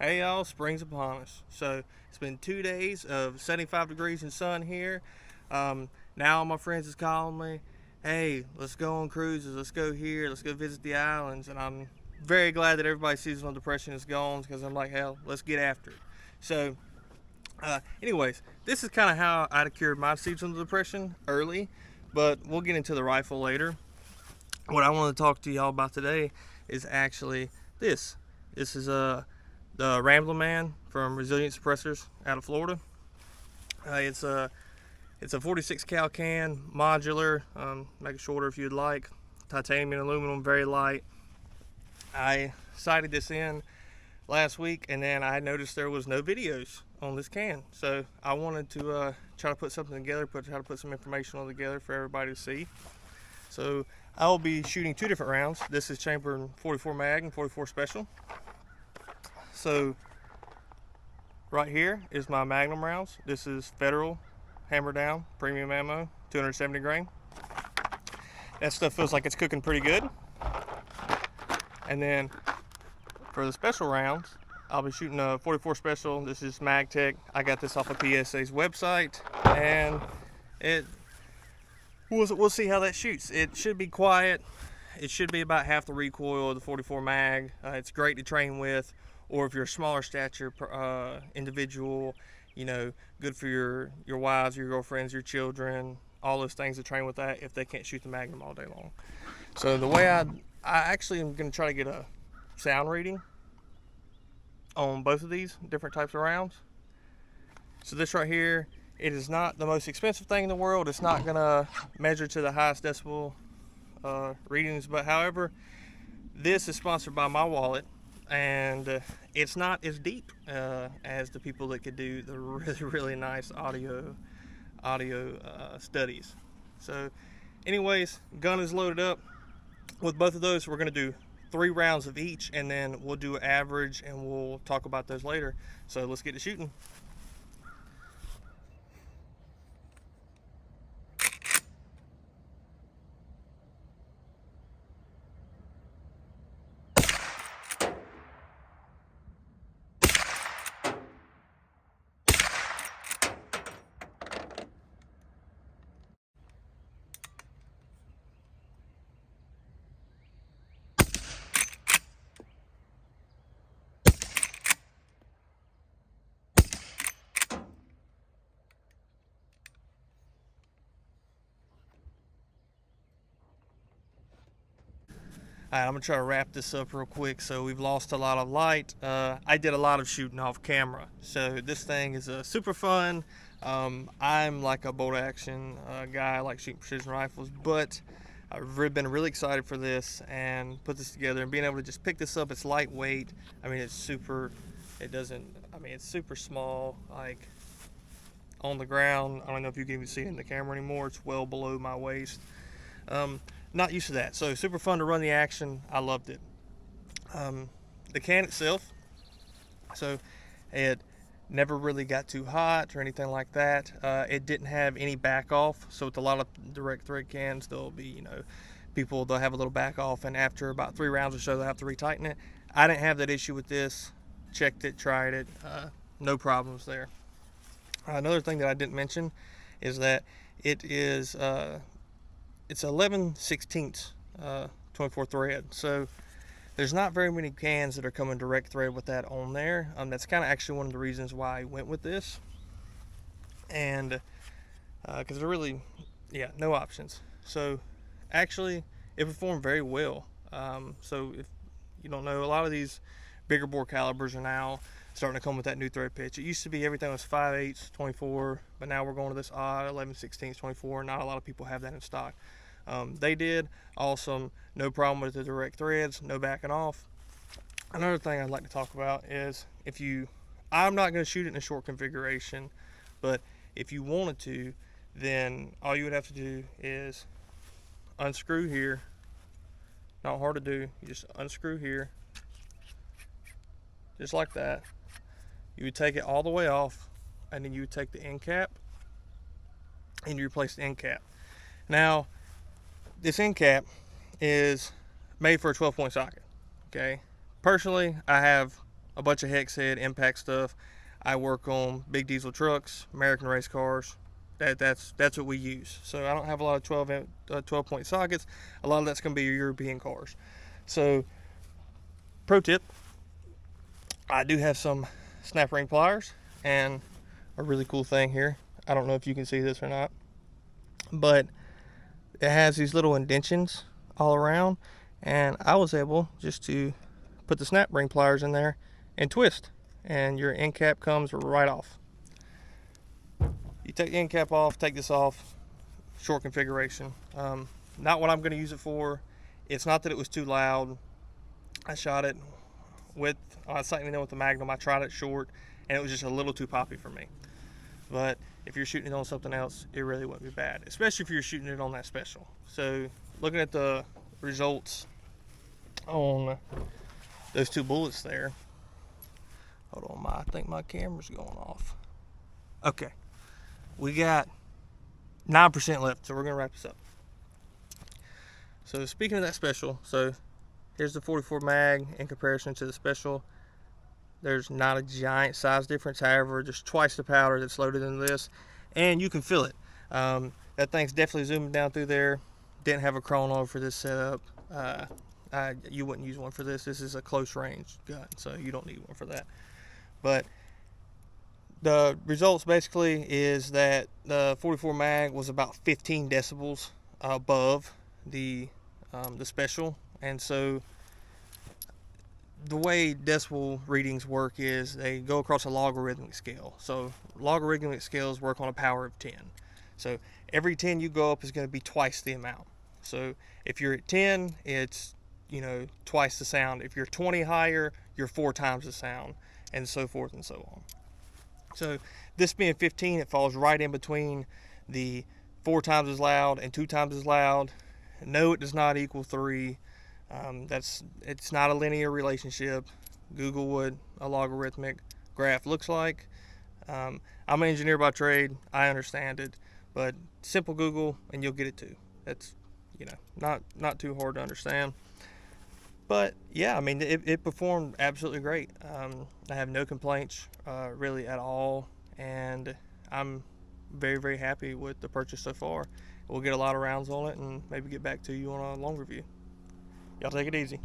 Hey y'all, spring's upon us. So it's been 2 days of 75 degrees and sun here. Now all my friends is calling me, hey, let's go on cruises, let's go here, let's go visit the islands. And I'm very glad that everybody's seasonal depression is gone because I'm like, hell, let's get after it. So anyways, this is kind of how I'd cured my seasonal depression early, but we'll get into the rifle later. What I want to talk to y'all about today is actually this. This is the Ramblin man from Resilient Suppressors out of Florida. It's a 46 cal can, modular, make it shorter if you'd like. Titanium and aluminum, very light. I sighted this in last week, and then I noticed there was no videos on this can, so I wanted to try to put something together, try to put some information all together for everybody to see. So I will be shooting two different rounds. This is chambered 44 mag and 44 special. So right here is my Magnum rounds. This is Federal hammer down premium ammo, 270 grain. That stuff feels like it's cooking pretty good. And then for the special rounds, I'll be shooting a 44 special. This is MagTech. I got this off of PSA's website, and we'll see how that shoots. It should be quiet. It should be about half the recoil of the 44 mag. It's great to train with, or if you're a smaller stature individual, you know, good for your wives, your girlfriends, your children, all those things to train with that if they can't shoot the Magnum all day long. So the way I actually am going to try to get a sound reading on both of these different types of rounds. So this right here, it is not the most expensive thing in the world. It's not going to measure to the highest decibel readings, but however, this is sponsored by my wallet, and it's not as deep as the people that could do the really nice audio studies. So anyways, gun is loaded up. With both of those, we're going to do 3 rounds of each, and then we'll do an average, and we'll talk about those later. So let's get to shooting. Alright, I'm going to try to wrap this up real quick. So we've lost a lot of light. I did a lot of shooting off camera. So this thing is super fun. I'm like a bolt action guy. I like shooting precision rifles. But I've been really excited for this and put this together. And being able to just pick this up, it's lightweight. I mean, it's super small. Like on the ground, I don't know if you can even see it in the camera anymore. It's well below my waist. Not used to that, so super fun to run the action. I loved it. The can itself, so it never really got too hot or anything like that. It didn't have any back off, so with a lot of direct thread cans, there'll be, they'll have a little back off, and after about 3 rounds or so, they'll have to retighten it. I didn't have that issue with this. Checked it, tried it, no problems there. Another thing that I didn't mention is that it is it's 11/16 24 thread, so there's not very many cans that are coming direct thread with that on there. That's kind of actually one of the reasons why I went with this, and because there really, no options. So actually, it performed very well. So if you don't know, a lot of these bigger bore calibers are now starting to come with that new thread pitch. It used to be everything was 5/8 24, but now we're going to this odd 11/16 24. Not a lot of people have that in stock. They did awesome, no problem with the direct threads, no backing off. Another thing I'd like to talk about is I'm not going to shoot it in a short configuration, but if you wanted to, then all you would have to do is unscrew here. Not hard to do. You just unscrew here, just like that. You would take it all the way off, and then you would take the end cap and you replace the end cap. Now, this end cap is made for a 12-point socket. Okay. Personally, I have a bunch of hex head impact stuff. I work on big diesel trucks, American race cars. That's what we use. So I don't have a lot of 12 point sockets. A lot of that's going to be your European cars. So, pro tip, I do have some snap ring pliers, and a really cool thing here. I don't know if you can see this or not, but it has these little indentions all around, and I was able just to put the snap ring pliers in there and twist, and your end cap comes right off. You take the end cap off, take this off, short configuration. Not what I'm going to use it for. It's not that it was too loud. I shot it with, I was sighting it in with the Magnum. I tried it short, and it was just a little too poppy for me. But if you're shooting it on something else, it really wouldn't be bad, especially if you're shooting it on that special. So looking at the results on those two bullets there. Hold on, I think my camera's going off. Okay, we got 9% left, so we're gonna wrap this up. So speaking of that special, so here's the 44 mag in comparison to the special. There's not a giant size difference, however, just twice the powder that's loaded into this, and you can feel it. That thing's definitely zooming down through there. Didn't have a chrono for this setup. You wouldn't use one for this. This is a close range gun, so you don't need one for that. But the results basically is that the 44 mag was about 15 decibels above the special, and so the way decibel readings work is they go across a logarithmic scale. So logarithmic scales work on a power of 10. So every 10 you go up is going to be twice the amount. So if you're at 10, it's, twice the sound. If you're 20 higher, you're 4 times the sound, and so forth and so on. So this being 15, it falls right in between the 4 times as loud and 2 times as loud. No, it does not equal 3. It's not a linear relationship. Google what a logarithmic graph looks like. I'm an engineer by trade. I understand it, but simple Google and you'll get it too. That's not too hard to understand. But yeah, I mean it performed absolutely great. I have no complaints really at all, and I'm very, very happy with the purchase so far. We'll get a lot of rounds on it and maybe get back to you on a long review. Y'all take it easy.